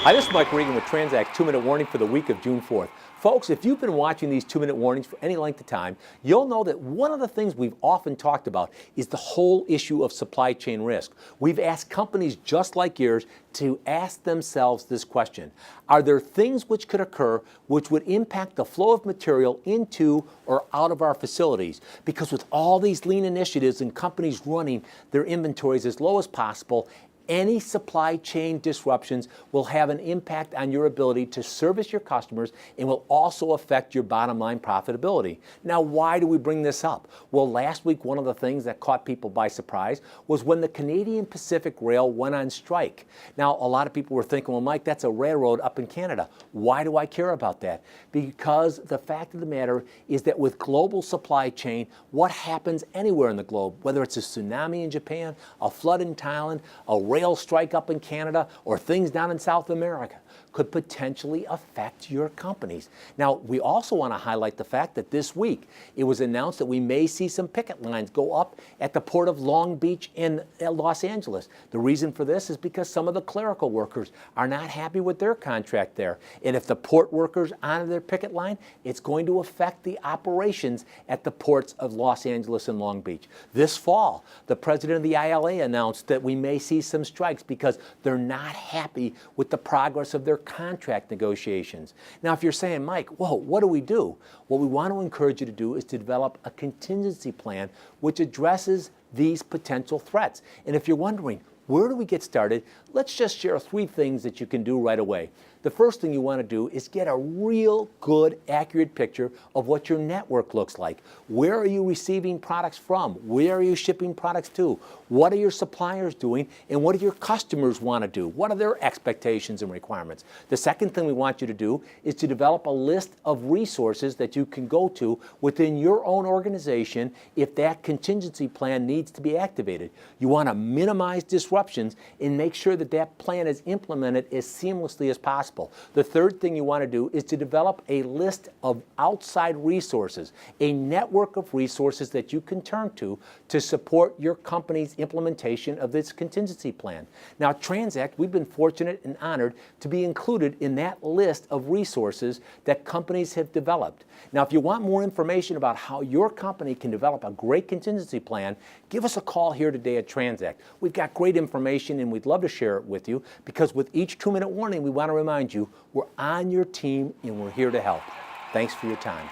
Hi, this is Mike Regan with TranzAct 2-Minute Warning for the week of June 4th. Folks, if you've been watching these 2-minute warnings for any length of time, you'll know that one of the things we've often talked about is the whole issue of supply chain risk. We've asked companies just like yours to ask themselves this question. Are there things which could occur which would impact the flow of material into or out of our facilities? Because with all these lean initiatives and companies running their inventories as low as possible, any supply chain disruptions will have an impact on your ability to service your customers and will also affect your bottom line profitability. Now, why do we bring this up? Well, last week, one of the things that caught people by surprise was when the Canadian Pacific Rail went on strike. Now, a lot of people were thinking, well, Mike, that's a railroad up in Canada. Why do I care about that? Because the fact of the matter is that with global supply chain, what happens anywhere in the globe, whether it's a tsunami in Japan, a flood in Thailand, a rail strike up in Canada, or things down in South America, could potentially affect your companies. Now, we also want to highlight the fact that this week it was announced that we may see some picket lines go up at the port of Long Beach in Los Angeles. The reason for this is because some of the clerical workers are not happy with their contract there. And if the port workers honor their picket line, it's going to affect the operations at the ports of Los Angeles and Long Beach. This fall, the president of the ILA announced that we may see some strikes because they're not happy with the progress of their contract negotiations. Now, if you're saying, Mike, whoa, what do we do? What we want to encourage you to do is to develop a contingency plan which addresses these potential threats. And if you're wondering, where do we get started? Let's just share 3 things that you can do right away. The first thing you want to do is get a real good, accurate picture of what your network looks like. Where are you receiving products from? Where are you shipping products to? What are your suppliers doing? And what do your customers want to do? What are their expectations and requirements? The second thing we want you to do is to develop a list of resources that you can go to within your own organization if that contingency plan needs to be activated. You want to minimize disruptions and make sure that that plan is implemented as seamlessly as possible. The third thing you want to do is to develop a list of outside resources, a network of resources that you can turn to support your company's implementation of this contingency plan. Now, at TranzAct, we've been fortunate and honored to be included in that list of resources that companies have developed. Now, if you want more information about how your company can develop a great contingency plan, give us a call here today at TranzAct. We've got great information and we'd love to share it with you because with each 2-minute warning, we want to remind you we're on your team and we're here to help. Thanks for your time.